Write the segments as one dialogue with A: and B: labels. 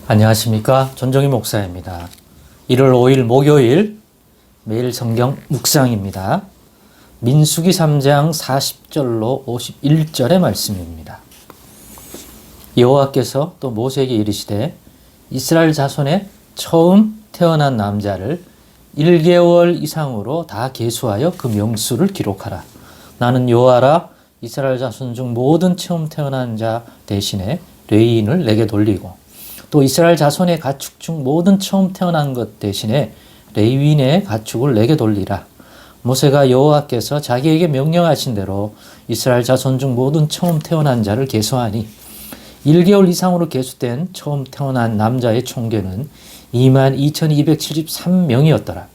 A: 안녕하십니까. 전종희 목사입니다. 1월 5일 목요일 매일 성경 묵상입니다. 민수기 3장 40절로 51절의 말씀입니다. 여호와께서 또 모세에게 이르시되 이스라엘 자손의 처음 태어난 남자를 1개월 이상으로 다 계수하여 그 명수를 기록하라. 나는 여호와라. 이스라엘 자손 중 모든 처음 태어난 자 대신에 레위인을 내게 돌리고 또 이스라엘 자손의 가축 중 모든 처음 태어난 것 대신에 레위인의 가축을 내게 돌리라. 모세가 여호와께서 자기에게 명령하신 대로 이스라엘 자손 중 모든 처음 태어난 자를 계수하니 1개월 이상으로 계수된 처음 태어난 남자의 총계는 22,273명이었더라.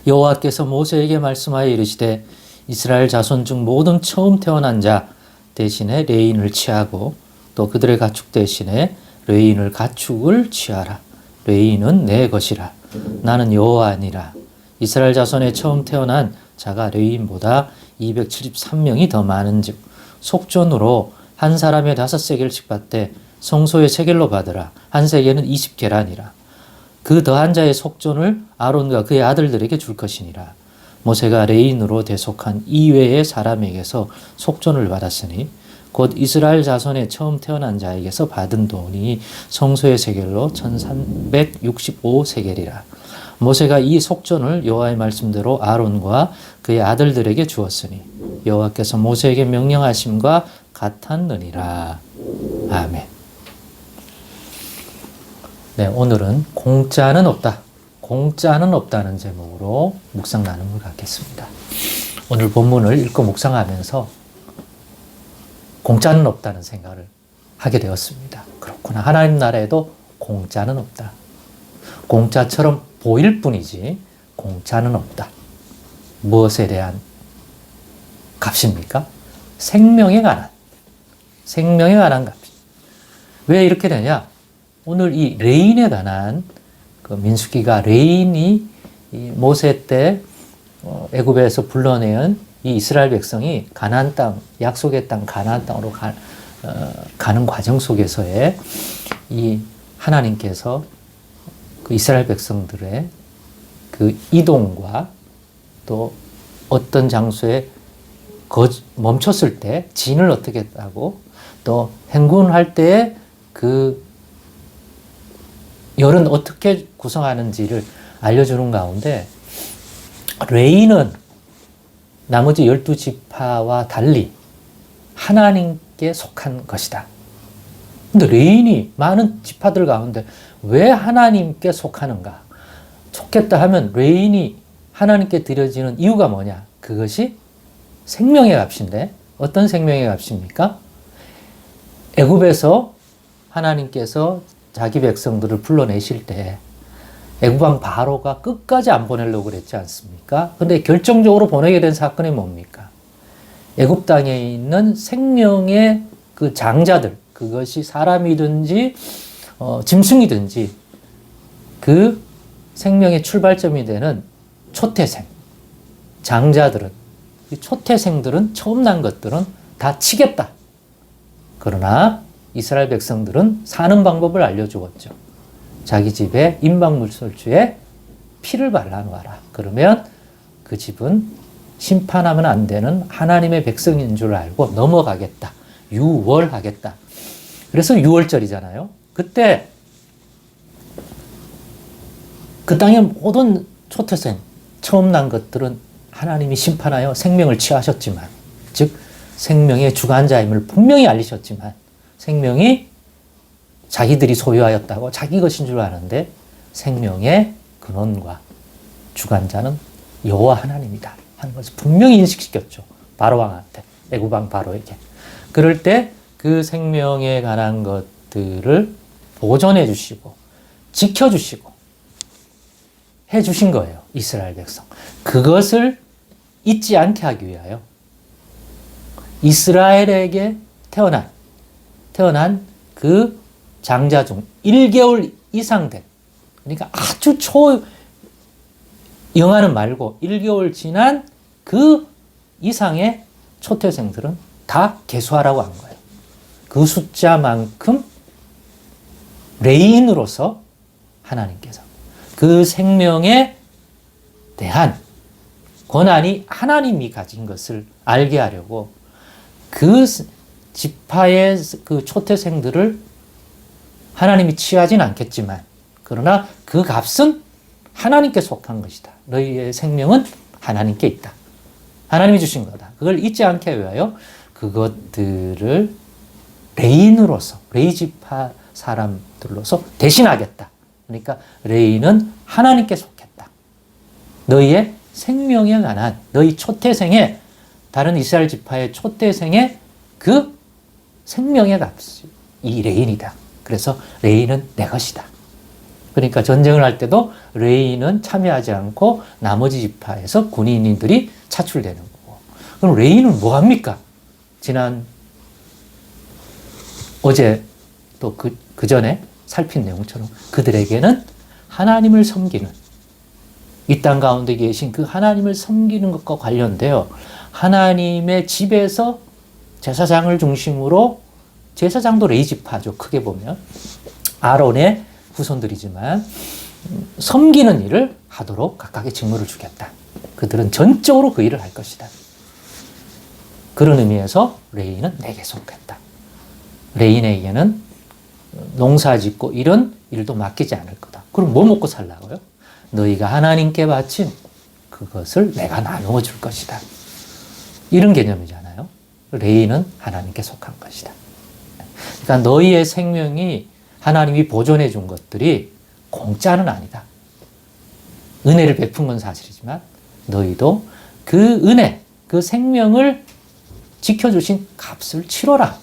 A: 여호와께서 모세에게 말씀하여 이르시되 이스라엘 자손 중 모든 처음 태어난 자 대신에 레위인을 취하고 또 그들의 가축 대신에 레위인을 가축을 취하라. 레위인은 내 것이라. 나는 여호와니라. 이스라엘 자손에 처음 태어난 자가 레위인보다 273명이 더 많은즉 속전으로 한 사람의 5세겔씩 받되 성소의 세겔로 받으라. 한 세겔은 20계란이라. 그 더한 자의 속전을 아론과 그의 아들들에게 줄 것이니라. 모세가 레위인으로 대속한 이외의 사람에게서 속전을 받았으니 곧 이스라엘 자손의 처음 태어난 자에게서 받은 돈이 성소의 세겔로 1365세겔이라. 모세가 이 속전을 여호와의 말씀대로 아론과 그의 아들들에게 주었으니 여호와께서 모세에게 명령하심과 같았느니라. 아멘. 네, 오늘은 공짜는 없다. 공짜는 없다는 제목으로 묵상 나눔을 갖겠습니다. 오늘 본문을 읽고 묵상하면서 공짜는 없다는 생각을 하게 되었습니다. 그렇구나. 하나님 나라에도 공짜는 없다. 공짜처럼 보일 뿐이지 공짜는 없다. 무엇에 대한 값입니까? 생명에 관한 값. 왜 이렇게 되냐? 오늘 이 레인에 관한 그 민수기가 레인이 모세 때 애굽에서 불러내은 이 이스라엘 백성이 가나안 땅, 약속의 땅 가나안 땅으로 가는 과정 속에서의 이 하나님께서 그 이스라엘 백성들의 그 이동과 또 어떤 장소에 멈췄을 때 진을 어떻게 했다고 또 행군할 때의 그 열은 어떻게 구성하는지를 알려주는 가운데 레위는 나머지 12지파와 달리 하나님께 속한 것이다. 근데 레위인이 많은 지파들 가운데 왜 하나님께 속하는가? 속겠다 하면 레위인이 하나님께 드려지는 이유가 뭐냐? 그것이 생명의 값인데 어떤 생명의 값입니까? 애굽에서 하나님께서 자기 백성들을 불러내실 때 애굽왕 바로가 끝까지 안 보내려고 그랬지 않습니까? 근데 결정적으로 보내게 된 사건이 뭡니까? 애굽 땅에 있는 생명의 그 장자들, 그것이 사람이든지 짐승이든지 그 생명의 출발점이 되는 초태생, 장자들은, 이 초태생들은 처음 난 것들은 다 치겠다. 그러나 이스라엘 백성들은 사는 방법을 알려주었죠. 자기 집에 임박물설주에 피를 발라놓아라. 그러면 그 집은 심판하면 안 되는 하나님의 백성인 줄 알고 넘어가겠다. 유월하겠다. 그래서 유월절이잖아요. 그때 그 땅의 모든 초태생, 처음 난 것들은 하나님이 심판하여 생명을 취하셨지만, 즉 생명의 주관자임을 분명히 알리셨지만 생명이 자기들이 소유하였다고 자기 것인 줄 아는데 생명의 근원과 주관자는 여호와 하나님이다 하는 것을 분명히 인식시켰죠. 바로왕한테, 애굽왕 바로에게. 그럴 때 그 생명에 관한 것들을 보존해 주시고 지켜주시고 해주신 거예요. 이스라엘 백성. 그것을 잊지 않게 하기 위하여 이스라엘에게 태어난 그 장자 중 1개월 이상 된, 그러니까 아주 영아는 말고 1개월 지난 그 이상의 초태생들은 다 계수하라고 한 거예요. 그 숫자만큼 레인으로서 하나님께서 그 생명에 대한 권한이 하나님이 가진 것을 알게 하려고 그 지파의 그 초태생들을 하나님이 취하진 않겠지만, 그러나 그 값은 하나님께 속한 것이다. 너희의 생명은 하나님께 있다. 하나님이 주신 거다. 그걸 잊지 않게 위하여 그것들을 레인으로서, 레위 지파 사람들로서 대신하겠다. 그러니까 레인은 하나님께 속했다. 너희의 생명에 관한, 너희 초태생의, 다른 이스라엘 지파의 초태생의 그 생명의 값이 이 레인이다. 그래서 레인은 내 것이다. 그러니까 전쟁을 할 때도 레인은 참여하지 않고 나머지 지파에서 군인들이 차출되는 거고. 그럼 레인은 뭐 합니까? 어제 또 그 전에 살핀 내용처럼 그들에게는 하나님을 섬기는, 이 땅 가운데 계신 그 하나님을 섬기는 것과 관련되어 하나님의 집에서 제사장을 중심으로, 제사장도 레위 지파죠. 크게 보면 아론의 후손들이지만 섬기는 일을 하도록 각각의 직무를 주겠다. 그들은 전적으로 그 일을 할 것이다. 그런 의미에서 레위는 내게 속했다. 레인에게는 농사 짓고 이런 일도 맡기지 않을 거다. 그럼 뭐 먹고 살라고요? 너희가 하나님께 바친 그것을 내가 나누어 줄 것이다. 이런 개념이잖아요. 레인은 하나님께 속한 것이다. 그러니까 너희의 생명이 하나님이 보존해 준 것들이 공짜는 아니다. 은혜를 베푼 건 사실이지만 너희도 그 은혜, 그 생명을 지켜주신 값을 치러라.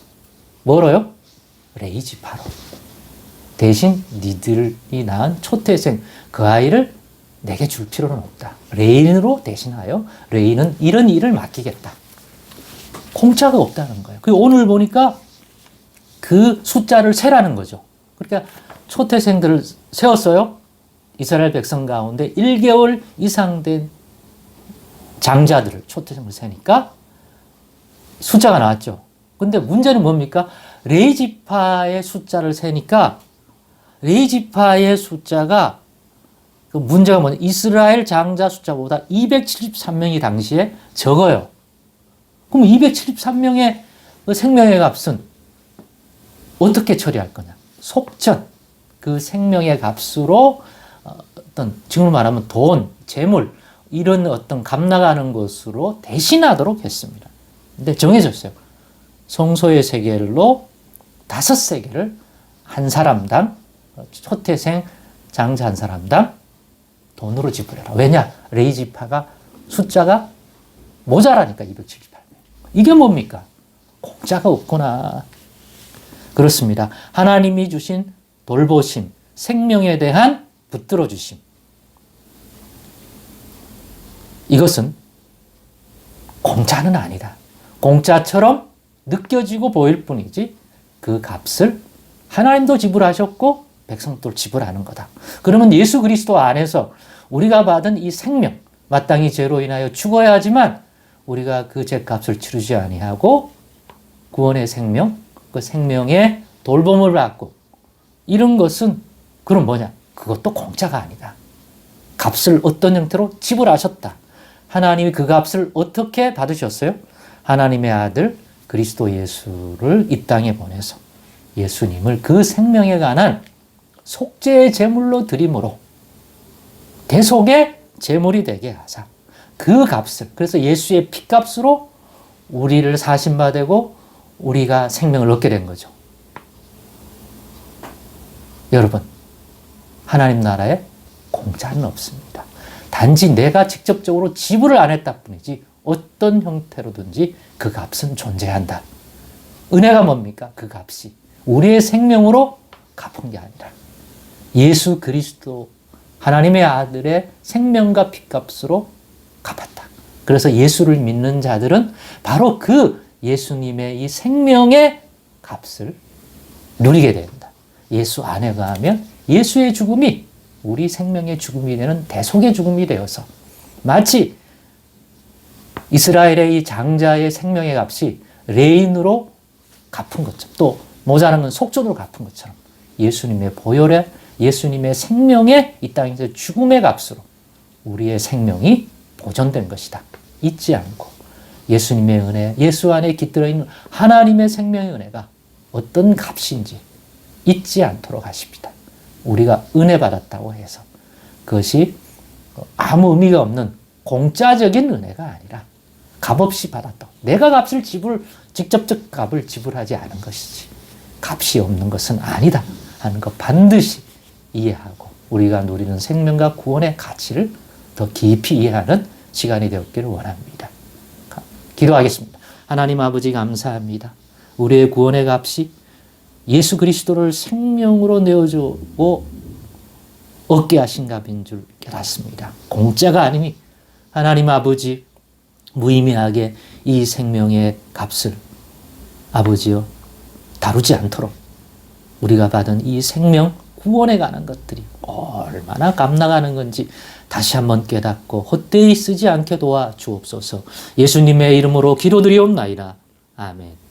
A: 뭐로요? 레위 지파로. 대신 니들이 낳은 초태생 그 아이를 내게 줄 필요는 없다. 레인으로 대신하여 레인은 이런 일을 맡기겠다. 공짜가 없다는 거예요. 그리고 오늘 보니까 그 숫자를 세라는 거죠. 그러니까 초태생들을 세웠어요. 이스라엘 백성 가운데 1개월 이상 된 장자들을, 초태생을 세니까 숫자가 나왔죠. 근데 문제는 뭡니까? 레위 지파의 숫자를 세니까 레위 지파의 숫자가, 그 문제가 뭐냐? 이스라엘 장자 숫자보다 273명이 당시에 적어요. 그럼 273명의 그 생명의 값은 어떻게 처리할 거냐? 속전, 그 생명의 값으로 어떤, 지금으로 말하면 돈, 재물, 이런 어떤 값 나가는 것으로 대신하도록 했습니다. 근데 정해졌어요. 성소의 세겔로 5세겔을 한 사람당, 초태생 장자 한 사람당 돈으로 지불해라. 왜냐? 레위 지파가 숫자가 모자라니까 278명. 이게 뭡니까? 공짜가 없구나. 그렇습니다. 하나님이 주신 돌보심, 생명에 대한 붙들어 주심. 이것은 공짜는 아니다. 공짜처럼 느껴지고 보일 뿐이지 그 값을 하나님도 지불하셨고 백성도 지불하는 거다. 그러면 예수 그리스도 안에서 우리가 받은 이 생명, 마땅히 죄로 인하여 죽어야 하지만 우리가 그 죄값을 치르지 아니하고 구원의 생명, 그 생명의 돌봄을 받고, 이런 것은 그럼 뭐냐? 그것도 공짜가 아니다. 값을 어떤 형태로 지불하셨다. 하나님이 그 값을 어떻게 받으셨어요? 하나님의 아들 그리스도 예수를 이 땅에 보내서 예수님을 그 생명에 관한 속죄의 제물로 드림으로 대속의 제물이 되게 하사 그 값을, 그래서 예수의 피값으로 우리를 사신받고 우리가 생명을 얻게 된 거죠. 여러분, 하나님 나라에 공짜는 없습니다. 단지 내가 직접적으로 지불을 안 했다 뿐이지 어떤 형태로든지 그 값은 존재한다. 은혜가 뭡니까? 그 값이 우리의 생명으로 갚은 게 아니라 예수 그리스도 하나님의 아들의 생명과 피값으로 갚았다. 그래서 예수를 믿는 자들은 바로 그 예수님의 이 생명의 값을 누리게 된다. 예수 안에 가면 예수의 죽음이 우리 생명의 죽음이 되는 대속의 죽음이 되어서 마치 이스라엘의 이 장자의 생명의 값이 레인으로 갚은 것처럼, 또 모자란 건 속전으로 갚은 것처럼 예수님의 보혈에, 예수님의 생명에 이 땅에서 죽음의 값으로 우리의 생명이 보존된 것이다. 잊지 않고 예수님의 은혜, 예수 안에 깃들어 있는 하나님의 생명의 은혜가 어떤 값인지 잊지 않도록 하십니다. 우리가 은혜 받았다고 해서 그것이 아무 의미가 없는 공짜적인 은혜가 아니라 값없이 받았다고. 내가 직접적 값을 지불하지 않은 것이지 값이 없는 것은 아니다 하는 것 반드시 이해하고 우리가 누리는 생명과 구원의 가치를 더 깊이 이해하는 시간이 되었기를 원합니다. 기도하겠습니다. 하나님 아버지 감사합니다. 우리의 구원의 값이 예수 그리스도를 생명으로 내어주고 얻게 하신 값인 줄 깨닫습니다. 공짜가 아니니 하나님 아버지 무의미하게 이 생명의 값을 아버지여 다루지 않도록 우리가 받은 이 생명 구원에 관한 것들이 얼마나 값나가는 건지 다시 한번 깨닫고 헛되이 쓰지 않게 도와 주옵소서. 예수님의 이름으로 기도드리옵나이다. 아멘.